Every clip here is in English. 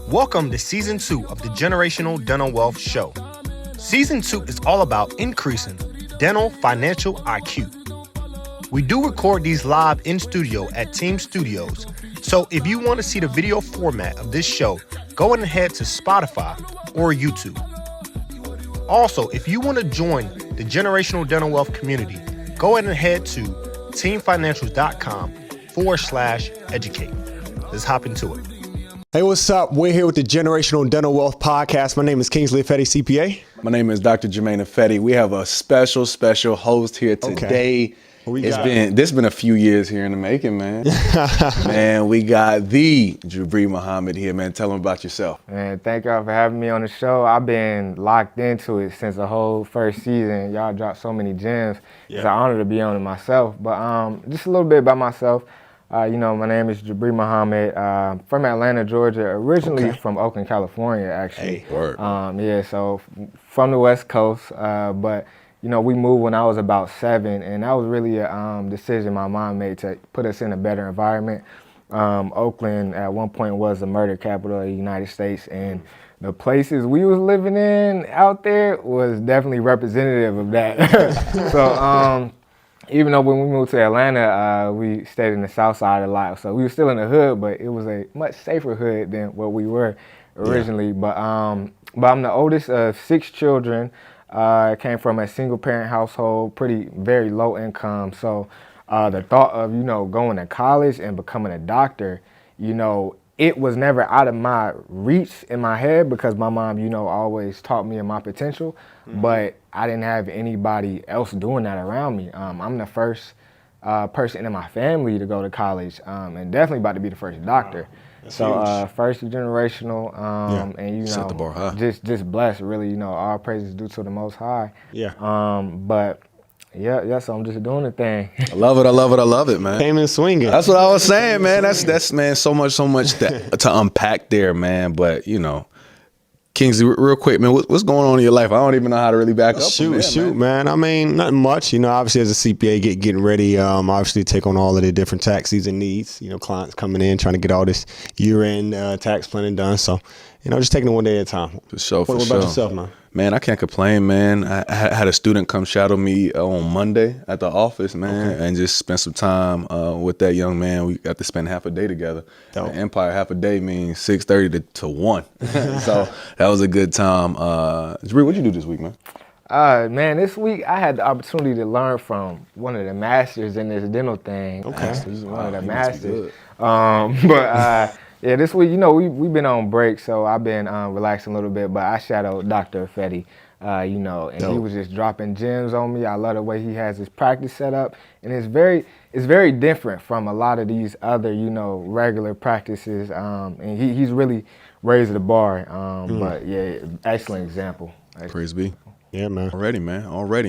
Welcome to Season 2 of the Generational Dental Wealth Show. Season 2 is all about increasing dental financial IQ. We do record these live in studio at Team Studios, so if you want to see the video format of this show, go ahead to Spotify or YouTube. Also, if you want to join the Generational Dental Wealth community, go ahead to teamfinancials.com/educate. Let's hop into it. Hey, what's up? We're here with the Generational Dental Wealth Podcast. My name is Kingsley Affetti, CPA. My name is Dr. Jermaine Affetti. We have a special host here today. This has been a few years here in the making, man. Man, we got the Jibri Muhammad here, man. Tell them about yourself. Man, thank y'all for having me on the show. I've been locked into it since the whole first season. Y'all dropped so many gems. Yeah. It's an honor to be on it myself. But just a little bit about myself. My name is Jibri Muhammad, from Atlanta, Georgia, originally from Oakland, California, actually. Hey, word. So from the West Coast, but we moved when I was about 7, and that was really a decision my mom made to put us in a better environment. Oakland at one point was the murder capital of the United States, and the places we was living in out there was definitely representative of that. So even though when we moved to Atlanta, we stayed in the South Side a lot, so we were still in the hood, but it was a much safer hood than what we were originally. Yeah. But I'm the oldest of 6 children. I came from a single-parent household, very low income. So the thought of going to college and becoming a doctor, it was never out of my reach in my head because my mom, always taught me in my potential. Mm-hmm. But I didn't have anybody else doing that around me. I'm the first person in my family to go to college, and definitely about to be the first doctor. Wow. So first generational, and set the bar high. just blessed, really. All praises due to the Most High. Yeah. So I'm just doing the thing. I love it, man. Came in swinging. That's what I was saying, man. That's man, so much to unpack there, man. But Kingsley, real quick, man, what's going on in your life? I don't even know how to really back up. Shoot, man. I mean, nothing much. Obviously as a CPA, getting ready, obviously take on all of the different tax season needs. Clients coming in, trying to get all this year-end tax planning done. So, just taking it one day at a time. For sure. What about yourself, man? Man, I can't complain, man. I had a student come shadow me on Monday at the office, man, and just spend some time with that young man. We got to spend half a day together. Empire, half a day means 6:30 to 1. So that was a good time. Jibri, what'd you do this week, man? Man, this week I had the opportunity to learn from one of the masters in this dental thing. One of the masters. This week, we've been on break, so I've been relaxing a little bit, but I shadowed Dr. Affetti, and he was just dropping gems on me. I love the way he has his practice set up, and it's very different from a lot of these other, regular practices, and he's really raised the bar, but yeah, excellent example. Praise be. Yeah, man. Already,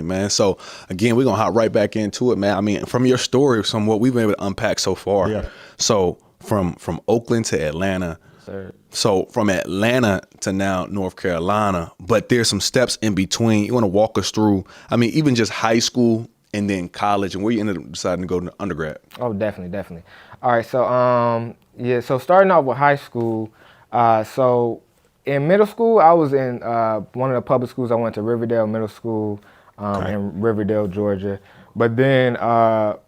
man. So, again, we're going to hop right back into it, man. I mean, from your story, from what we've been able to unpack so far. Yeah. So, from Oakland to Atlanta. Sir. So, from Atlanta to now North Carolina, but there's some steps in between. You want to walk us through, even just high school and then college, and where you ended up deciding to go to undergrad? Oh, definitely. All right, so, so starting off with high school, so in middle school, I was in one of the public schools. I went to Riverdale Middle School in Riverdale, Georgia. But then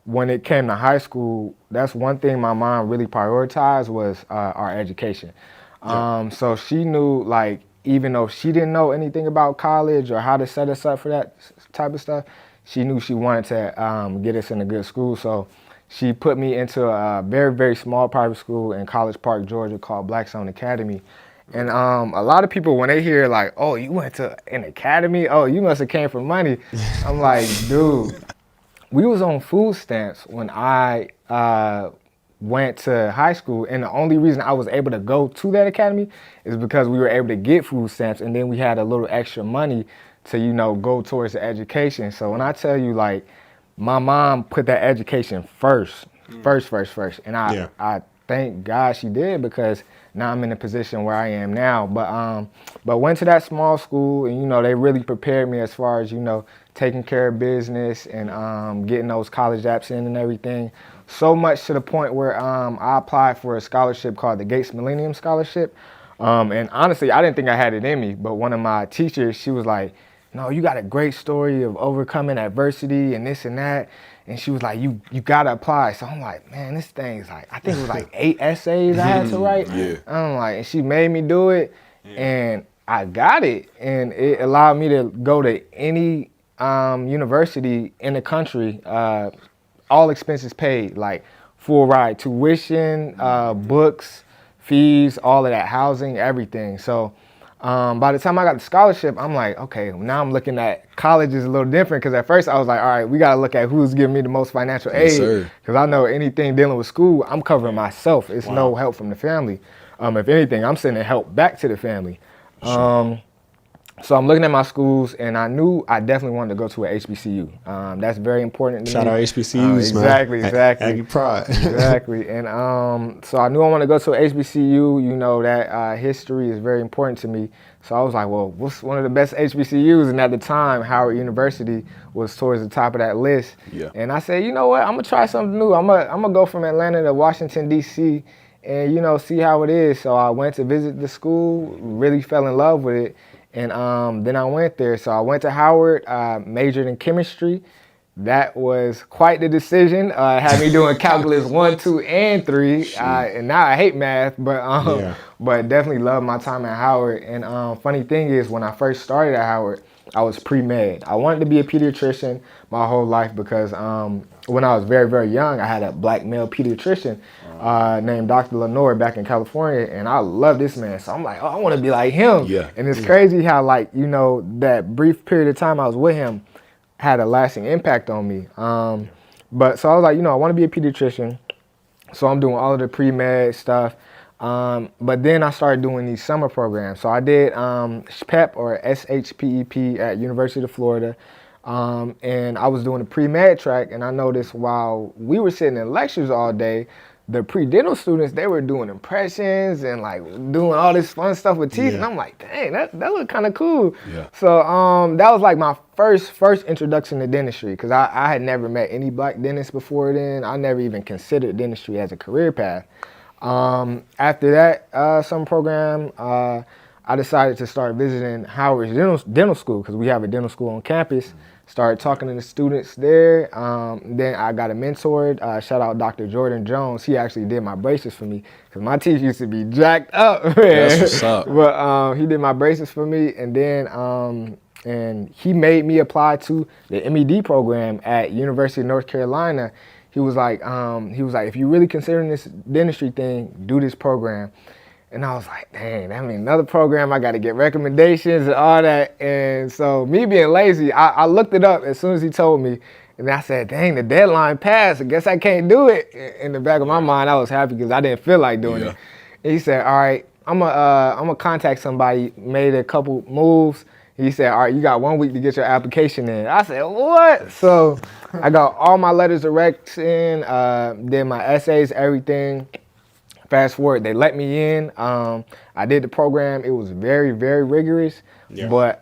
when it came to high school, that's one thing my mom really prioritized was our education. So she knew, even though she didn't know anything about college or how to set us up for that type of stuff, she knew she wanted to get us in a good school. So she put me into a very, very small private school in College Park, Georgia called Blackstone Academy. And a lot of people, when they hear oh, you went to an academy? Oh, you must have came for money. I'm like, dude, we was on food stamps when I went to high school. And the only reason I was able to go to that academy is because we were able to get food stamps. And then we had a little extra money to, go towards the education. So when I tell you, my mom put that education first. And I thank God she did, because now I'm in the position where I am now. But went to that small school, and, you know, they really prepared me as far as, you know, taking care of business and getting those college apps in and everything. So much to the point where I applied for a scholarship called the Gates Millennium Scholarship. And honestly, I didn't think I had it in me, but one of my teachers, she was like, no, you got a great story of overcoming adversity and this and that. And she was like, you gotta apply. So I'm like, man, this thing's like, I think it was like 8 essays I had to write. Yeah. I'm like, and she made me do it, and I got it. And it allowed me to go to any university in the country, all expenses paid, like full ride, tuition, books, fees, all of that, housing, everything. So by the time I got the scholarship, I'm like, okay, now I'm looking at colleges a little different, because at first I was like, all right, we got to look at who's giving me the most financial aid, because I know anything dealing with school, I'm covering myself. It's no help from the family. If anything, I'm sending help back to the family. So I'm looking at my schools, and I knew I definitely wanted to go to a HBCU. That's very important to me. Shout out HBCUs, man. Exactly. Aggie pride. Exactly. And so I knew I wanted to go to a HBCU. You know, that history is very important to me. So I was like, well, what's one of the best HBCUs? And at the time, Howard University was towards the top of that list. Yeah. And I said, you know what? I'm going to try something new. I'm gonna go from Atlanta to Washington, D.C., and, you know, see how it is. So I went to visit the school, really fell in love with it. And then I went there. So I went to Howard, majored in chemistry. That was quite the decision. Had me doing calculus 1, 2, and 3. And now I hate math, but definitely love my time at Howard. And funny thing is, when I first started at Howard, I was pre-med. I wanted to be a pediatrician my whole life, because when I was very, very young, I had a black male pediatrician named Dr. Lenore back in California, and I love this man. So I'm like, oh, I want to be like him. Yeah. And it's crazy how, like, you know, that brief period of time I was with him had a lasting impact on me. But so I was like, you know, I want to be a pediatrician. So I'm doing all of the pre-med stuff. But then I started doing these summer programs. So I did SHPEP, or SHPEP, at University of Florida. And I was doing the pre-med track, and I noticed while we were sitting in lectures all day, the pre-dental students, they were doing impressions and like doing all this fun stuff with teeth. And I'm like, dang, that looked kind of cool. Yeah. So that was like my first introduction to dentistry, because I had never met any black dentists before then. I never even considered dentistry as a career path. After that summer program, I decided to start visiting Howard's dental school, because we have a dental school on campus. Started talking to the students there. Then I got a mentor. Shout out Dr. Jordan Jones. He actually did my braces for me, because my teeth used to be jacked up, man. That's what's up. But he did my braces for me, and then and he made me apply to the MED program at University of North Carolina. He was like, if you're really considering this dentistry thing, do this program. And I was like, dang, I mean, another program, I got to get recommendations and all that. And so me being lazy, I looked it up as soon as he told me. And I said, dang, the deadline passed. I guess I can't do it. In the back of my mind, I was happy because I didn't feel like doing it. And he said, all right, I'm gonna contact somebody, made a couple moves. He said, all right, you got 1 week to get your application in. I said, what? So I got all my letters of recs in, did my essays, everything. Fast forward, they let me in. I did the program. It was very, very rigorous. Yeah. But,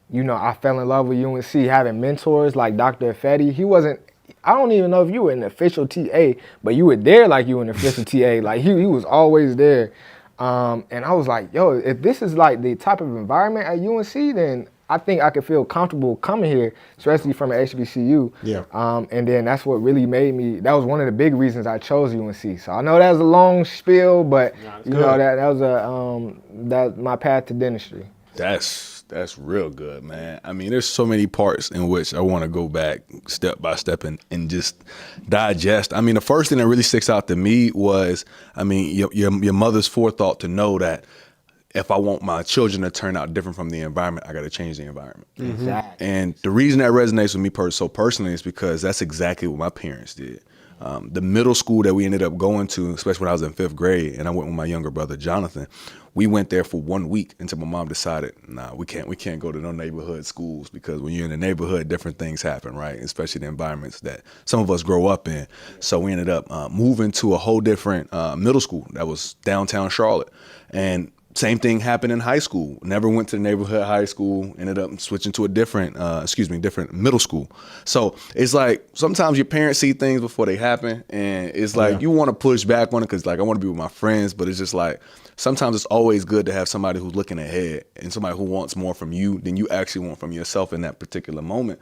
you know, I fell in love with UNC, having mentors like Dr. Fetty. He wasn't, I don't even know if you were an official TA, but you were there like you were an official TA. Like, he was always there. And I was like, yo, if this is like the type of environment at UNC, then I think I could feel comfortable coming here, especially from an HBCU. Yeah. And then that's what really made me, that was one of the big reasons I chose UNC. So I know that was a long spiel, but you know, that was that's my path to dentistry. That's real good, man. I mean, there's so many parts in which I want to go back step by step and just digest. I mean, the first thing that really sticks out to me was, I mean, your mother's forethought to know that if I want my children to turn out different from the environment, I got to change the environment. Exactly. And the reason that resonates with me so personally is because that's exactly what my parents did. The middle school that we ended up going to, especially when I was in 5th grade, and I went with my younger brother Jonathan, we went there for 1 week until my mom decided, nah, we can't go to no neighborhood schools, because when you're in the neighborhood, different things happen, right? Especially the environments that some of us grow up in. So we ended up moving to a whole different middle school that was downtown Charlotte. And same thing happened in high school. Never went to the neighborhood high school. Ended up switching to a different middle school. So it's like sometimes your parents see things before they happen, and it's like you want to push back on it because like I want to be with my friends, but it's just like sometimes it's always good to have somebody who's looking ahead and somebody who wants more from you than you actually want from yourself in that particular moment.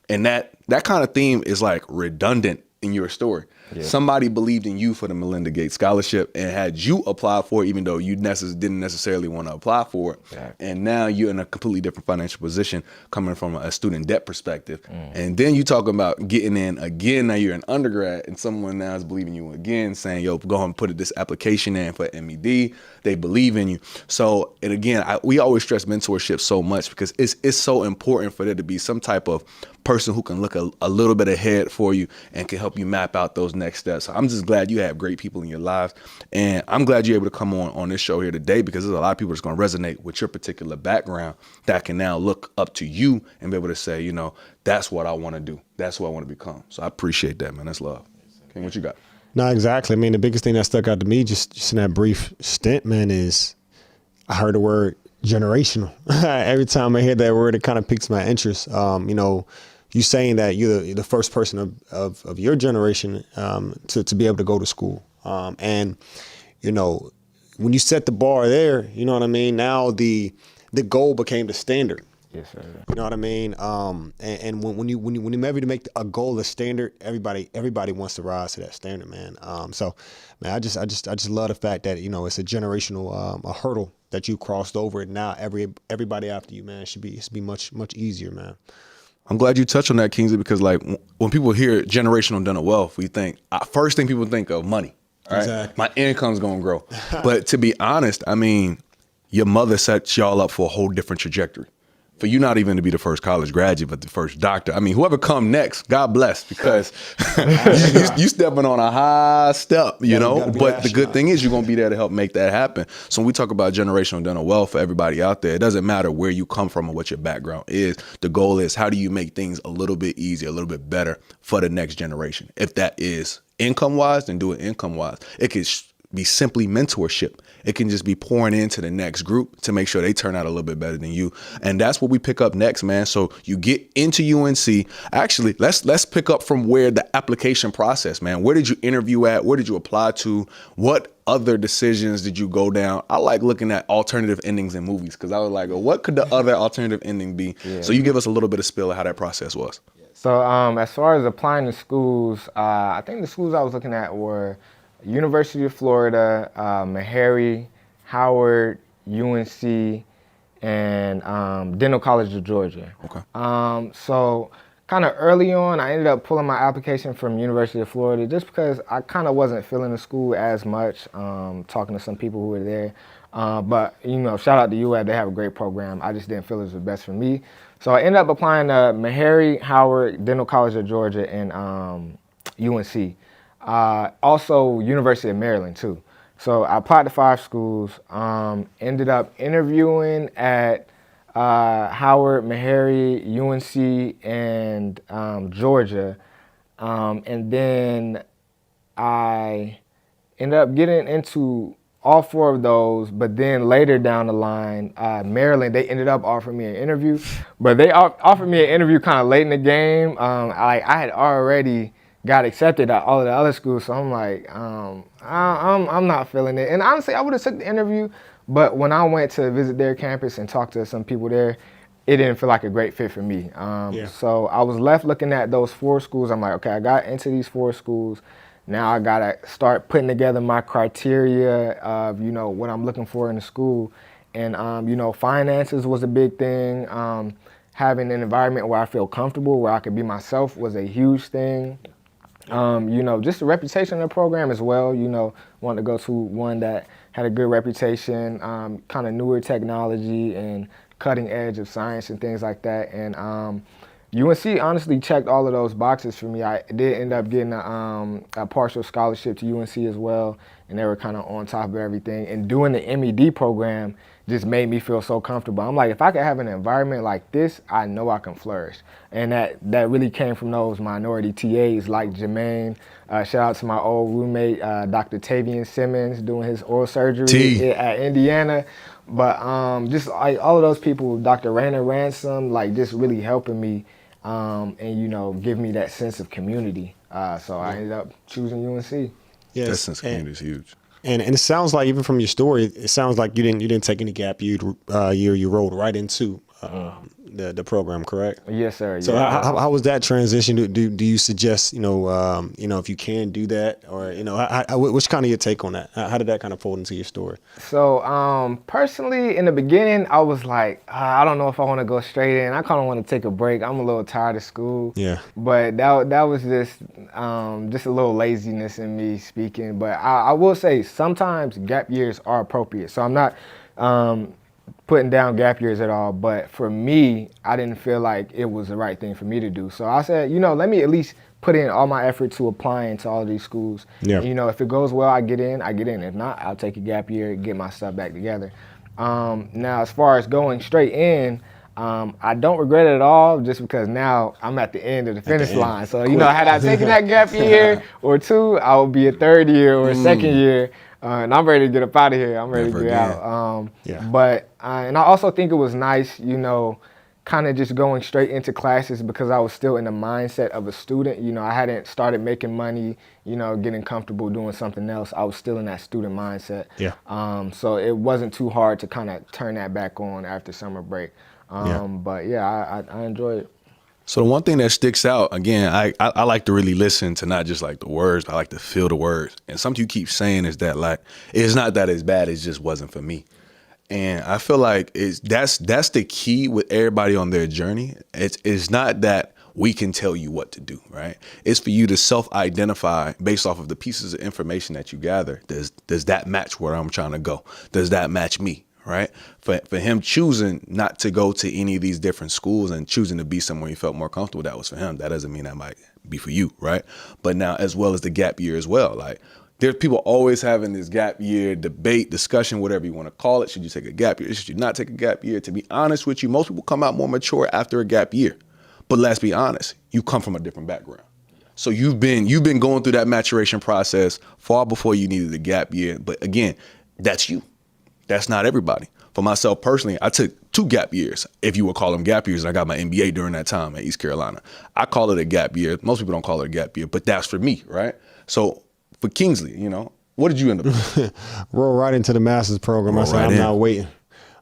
And that kind of theme is like redundant in your story. Yeah. Somebody believed in you for the Melinda Gates Scholarship and had you apply for it, even though you didn't necessarily want to apply for it. Yeah. And now you're in a completely different financial position coming from a student debt perspective. And then you talking about getting in again. Now you're an undergrad and someone now is believing you again, saying, yo, go ahead and put this application in for MED. They believe in you. So, and again, we always stress mentorship so much because it's so important for there to be some type of person who can look a little bit ahead for you and can help you map out those next steps. So I'm just glad you have great people in your lives. And I'm glad you're able to come on this show here today, because there's a lot of people that's going to resonate with your particular background that can now look up to you and be able to say, you know, that's what I want to do. That's what I want to become. So I appreciate that, man. That's love. King, what you got? No, exactly. I mean, the biggest thing that stuck out to me just in that brief stint, man, is I heard the word generational. Every time I hear that word, it kind of piques my interest. You know, you saying that you're the first person of your generation to be able to go to school. And, you know, when you set the bar there, you know what I mean? Now the goal became the standard. Yes, sir. You know what I mean? And when you maybe to make a goal a standard, everybody wants to rise to that standard, man. So, man, I just love the fact that, you know, it's a generational a hurdle that you crossed over, and now everybody after you, man, should be much easier, man. I'm glad you touched on that, Kingsley, because like when people hear generational dental wealth, we think first thing people think of money. Right? Exactly. My income's gonna grow. But to be honest, I mean, your mother set y'all up for a whole different trajectory. For you not even to be the first college graduate, but the first doctor. I mean, whoever come next, God bless, because you stepping on a high step, you know. But the good thing is you're going to be there to help make that happen. So when we talk about generational dental wealth for everybody out there, it doesn't matter where you come from or what your background is. The goal is, how do you make things a little bit easier, a little bit better for the next generation? If that is income-wise, then do it income-wise. It could be simply mentorship. It can just be pouring into the next group to make sure they turn out a little bit better than you. And that's what we pick up next, man. So you get into UNC. Actually, let's pick up from where the application process, man. Where did you interview at? Where did you apply to? What other decisions did you go down? I like looking at alternative endings in movies, because I was like, what could the other alternative ending be? Yeah. So you give us a little bit of spill of how that process was. So as far as applying to schools, I think the schools I was looking at were University of Florida, Meharry, Howard, UNC, and Dental College of Georgia. Okay. So kind of early on, I ended up pulling my application from University of Florida just because I kind of wasn't feeling the school as much, talking to some people who were there. But, you know, shout out to UAB, they have a great program. I just didn't feel it was the best for me. So I ended up applying to Meharry, Howard, Dental College of Georgia, and UNC. Also University of Maryland too. So I applied to 5 schools, ended up interviewing at Howard, Meharry, UNC, and Georgia. And then I ended up getting into all 4 of those, but then later down the line, Maryland, they ended up offering me an interview, but they offered me an interview kind of late in the game. I had already got accepted at all of the other schools, so I'm like, I'm not feeling it. And honestly, I would have took the interview, but when I went to visit their campus and talk to some people there, it didn't feel like a great fit for me. So I was left looking at those 4 schools. I'm like, okay, I got into these 4 schools. Now I gotta start putting together my criteria of, you know, what I'm looking for in the school. And, you know, finances was a big thing. Having an environment where I feel comfortable, where I could be myself, was a huge thing. You know, just the reputation of the program as well. You know, wanted to go to one that had a good reputation, kind of newer technology and cutting edge of science and things like that. And UNC honestly checked all of those boxes for me. I did end up getting a partial scholarship to UNC as well, and they were kind of on top of everything. And doing the MED program just made me feel so comfortable. I'm like, if I could have an environment like this, I know I can flourish. And that really came from those minority TAs like Jermaine. Shout out to my old roommate, Dr. Tavian Simmons, doing his oral surgery at Indiana. But just like all of those people, Dr. Rainer Ransom, like just really helping me and give me that sense of community. So I ended up choosing UNC. Yes, That sense of community is huge. And it sounds like, even from your story, it sounds like you didn't take any gap year. You rolled right into the program, correct? Yes, sir. So yeah. how was that transition? Do you suggest if you can do that, or what's kind of your take on that? How did that kind of fold into your story? So personally, in the beginning, I was like, I don't know if I want to go straight in. I kind of want to take a break. I'm a little tired of school. Yeah. But that was just a little laziness in me speaking. But I will say sometimes gap years are appropriate. So I'm not putting down gap years at all, but for me, I didn't feel like it was the right thing for me to do. So I said, let me at least put in all my effort to applying to all of these schools. Yeah. And, if it goes well, I get in. If not, I'll take a gap year, get my stuff back together. Now, as far as going straight in, I don't regret it at all, just because now I'm at the end of the finish line. So, had I taken that gap year or two, I would be a third year or a second year. And I'm ready to get up out of here. I'm ready to get out. But and I also think it was nice, kind of just going straight into classes, because I was still in the mindset of a student. I hadn't started making money, getting comfortable doing something else. I was still in that student mindset. Yeah. So it wasn't too hard to kind of turn that back on after summer break. But yeah, I enjoyed it. So the one thing that sticks out, again, I like to really listen to not just like the words, but I like to feel the words. And something you keep saying is that, like, it's not that it's bad, it just wasn't for me. And I feel like that's the key with everybody on their journey. It's not that we can tell you what to do, right? It's for you to self-identify based off of the pieces of information that you gather. Does that match where I'm trying to go? Does that match me? Right? For him choosing not to go to any of these different schools and choosing to be somewhere he felt more comfortable, that was for him. That doesn't mean that might be for you, right? But now, as well as the gap year as well, like, there's people always having this gap year debate, discussion, whatever you want to call it. Should you take a gap year? Should you not take a gap year? To be honest with you, most people come out more mature after a gap year. But let's be honest, you come from a different background. So you've been going through that maturation process far before you needed a gap year. But again, that's you. That's not everybody. For myself personally, I took 2 gap years, if you would call them gap years, and I got my MBA during that time at East Carolina. I call it a gap year. Most people don't call it a gap year, but that's for me, right? So for Kingsley, what did you end up doing? Roll right into the master's program. I said, I'm not waiting.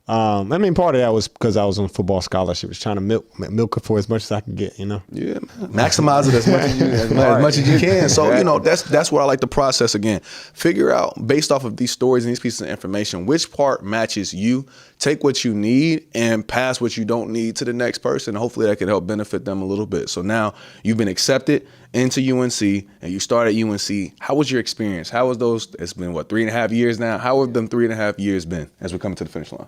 Part of that was because I was on football scholarship, was trying to milk it for as much as I could get, Yeah, man. Maximize it as much as you can. So, that's what I like to process again. Figure out, based off of these stories and these pieces of information, which part matches you. Take what you need and pass what you don't need to the next person. Hopefully that can help benefit them a little bit. So now you've been accepted into UNC and you start at UNC. How was your experience? How was those? It's been 3.5 years now. How have them 3.5 years been as we come to the finish line?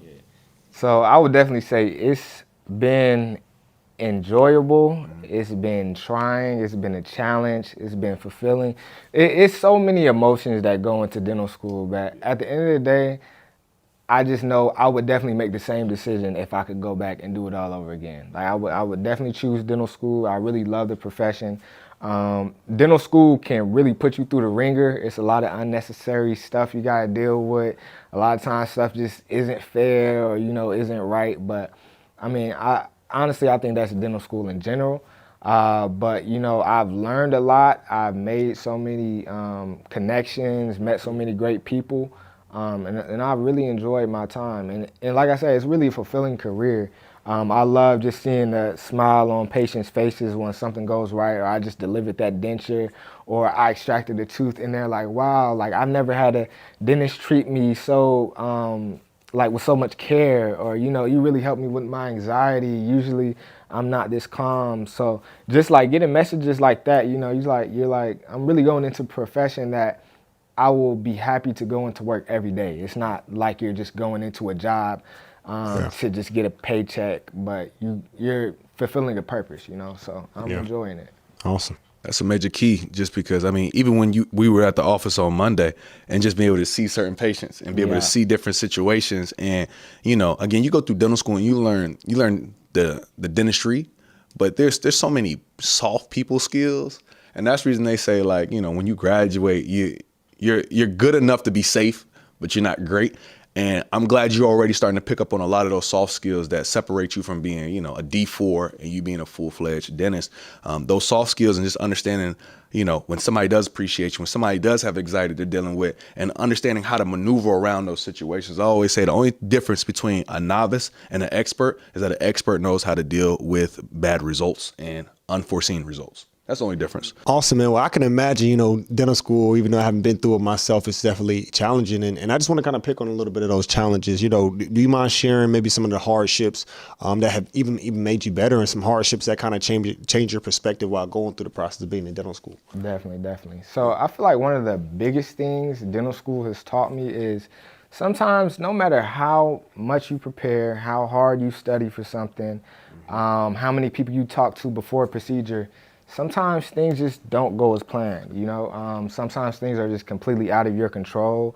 So I would definitely say it's been enjoyable. It's been trying. It's been a challenge. It's been fulfilling. It's so many emotions that go into dental school, but at the end of the day, I just know I would definitely make the same decision if I could go back and do it all over again. Like I would definitely choose dental school. I really love the profession. Dental school can really put you through the ringer. It's a lot of unnecessary stuff you gotta deal with. A lot of times stuff just isn't fair or isn't right. But I mean, I think that's dental school in general. But I've learned a lot. I've made so many connections, met so many great people. And I really enjoyed my time. And like I said, it's really a fulfilling career. I love just seeing the smile on patients' faces when something goes right, or I just delivered that denture, or I extracted a tooth, and they're like, wow, like I've never had a dentist treat me so, with so much care, or, you really helped me with my anxiety. Usually I'm not this calm. So just like getting messages like that, you're like, I'm really going into a profession that I will be happy to go into work every day. It's not like you're just going into a job to just get a paycheck, but you're fulfilling a purpose, so I'm enjoying it. Awesome. That's a major key, just because, I mean, even when we were at the office on Monday and just being able to see certain patients and be able to see different situations. And, again, you go through dental school and you learn the dentistry, but there's so many soft people skills. And that's the reason they say, like, when you graduate, you're good enough to be safe, but you're not great. And I'm glad you're already starting to pick up on a lot of those soft skills that separate you from being, a D4 and you being a full-fledged dentist. Those soft skills and just understanding, when somebody does appreciate you, when somebody does have anxiety they're dealing with, and understanding how to maneuver around those situations. I always say the only difference between a novice and an expert is that an expert knows how to deal with bad results and unforeseen results. That's the only difference. Awesome, man. Well, I can imagine, dental school, even though I haven't been through it myself, it's definitely challenging. And I just want to kind of pick on a little bit of those challenges. Do you mind sharing maybe some of the hardships that have even made you better, and some hardships that kind of change your perspective while going through the process of being in dental school? Definitely. So I feel like one of the biggest things dental school has taught me is sometimes no matter how much you prepare, how hard you study for something, how many people you talk to before a procedure, sometimes things just don't go as planned, sometimes things are just completely out of your control.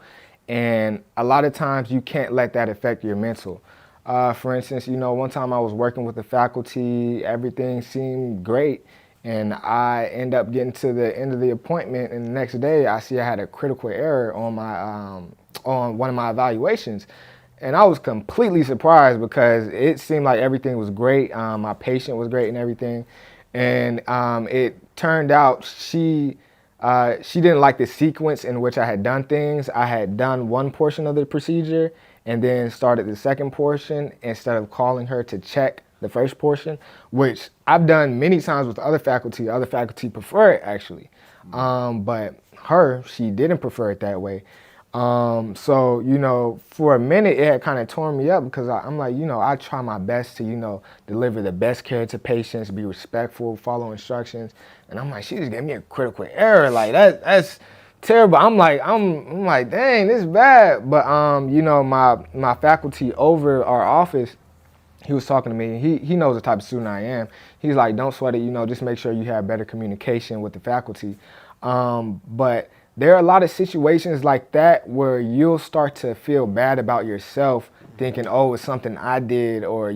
And a lot of times you can't let that affect your mental. For instance, one time I was working with the faculty, everything seemed great. And I end up getting to the end of the appointment, and the next day I see I had a critical error on my on one of my evaluations. And I was completely surprised because it seemed like everything was great. My patient was great and everything. And it turned out she didn't like the sequence in which I had done things. I had done one portion of the procedure and then started the second portion instead of calling her to check the first portion, which I've done many times with other faculty. Other faculty prefer it, actually. But she didn't prefer it that way. So, for a minute, it had kind of torn me up because I'm like, I try my best to, deliver the best care to patients, be respectful, follow instructions. And I'm like, she just gave me a critical error. Like that's terrible. I'm like, dang, this is bad. But, my faculty over our office, he was talking to me. He knows the type of student I am. He's like, don't sweat it, just make sure you have better communication with the faculty. But there are a lot of situations like that where you'll start to feel bad about yourself, thinking, oh, it's something I did, or,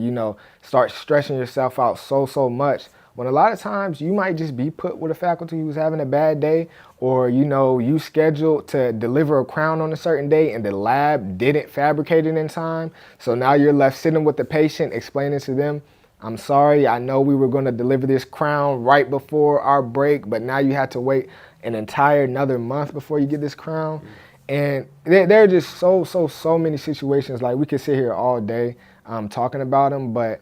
start stressing yourself out so much. When a lot of times you might just be put with a faculty who's having a bad day, or, you scheduled to deliver a crown on a certain day and the lab didn't fabricate it in time. So now you're left sitting with the patient explaining to them, I'm sorry, I know we were going to deliver this crown right before our break, but now you have to wait an entire another month before you get this crown. And there are just so many situations. Like, we could sit here all day talking about them, but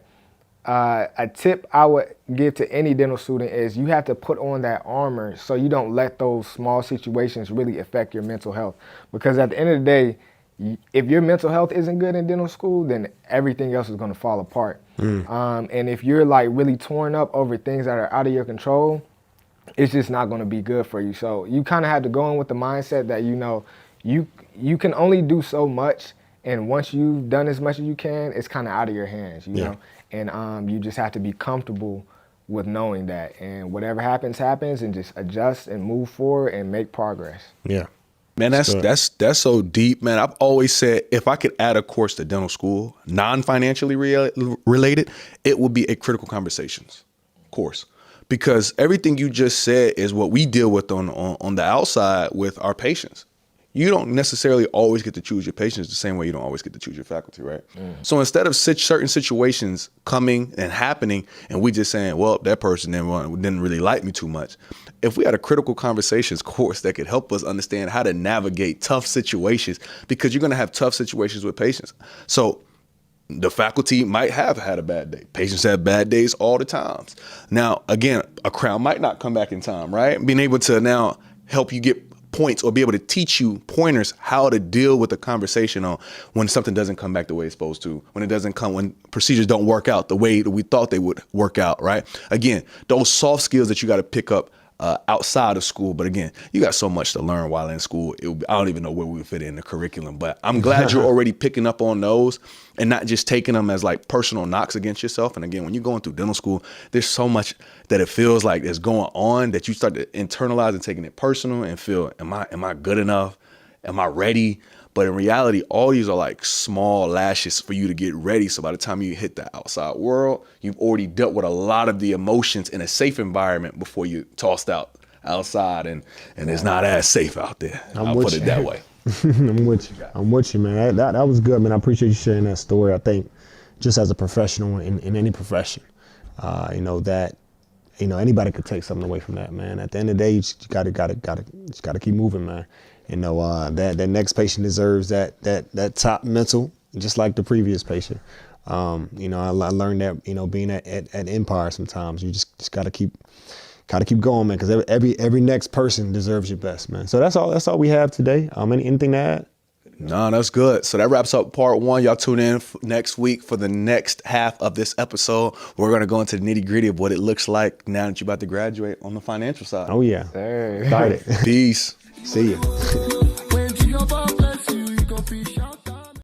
a tip I would give to any dental student is you have to put on that armor so you don't let those small situations really affect your mental health. Because at the end of the day, if your mental health isn't good in dental school, then everything else is going to fall apart. And if you're like really torn up over things that are out of your control, it's just not going to be good for you. So you kind of have to go in with the mindset that, you can only do so much. And once you've done as much as you can, it's kind of out of your hands, you know? And you just have to be comfortable with knowing that. And whatever happens, and just adjust and move forward and make progress. Yeah. Man, that's so deep, man. I've always said if I could add a course to dental school, non-financially related, it would be a critical conversations course. Because everything you just said is what we deal with on the outside with our patients. You don't necessarily always get to choose your patients the same way you don't always get to choose your faculty, right? So instead of certain situations coming and happening and we just saying, well, that person didn't really like me too much. If we had a critical conversations course that could help us understand how to navigate tough situations, because you're going to have tough situations with patients. So the faculty might have had a bad day. Patients have bad days all the time. Now, again, a crown might not come back in time, right? Being able to now help you get points or be able to teach you pointers how to deal with the conversation on when something doesn't come back the way it's supposed to, when procedures don't work out the way that we thought they would work out, right? Again, those soft skills that you got to pick up outside of school. But again, you got so much to learn while in school. I don't even know where we would fit in the curriculum, but I'm glad you're already picking up on those and not just taking them as like personal knocks against yourself. And again, when you're going through dental school, there's so much that it feels like is going on that you start to internalize and taking it personal and feel, am I good enough? Am I ready? But in reality, all these are like small lashes for you to get ready. So by the time you hit the outside world, you've already dealt with a lot of the emotions in a safe environment before you tossed out outside. And it's not as safe out there. I'll put it that way. I'm with you, man. That was good, man. I appreciate you sharing that story. I think just as a professional in any profession, that anybody could take something away from that, man. At the end of the day, you just gotta keep moving, man. That next patient deserves that top mental, just like the previous patient. I learned that, being at Empire, sometimes you just gotta keep going, man, because every next person deserves your best, man. So that's all we have today. Anything to add? No, that's good. So that wraps up part one. Y'all tune in next week for the next half of this episode. We're going to go into the nitty gritty of what it looks like now that you're about to graduate on the financial side. Oh, yeah. Hey. Excited. Peace. See you.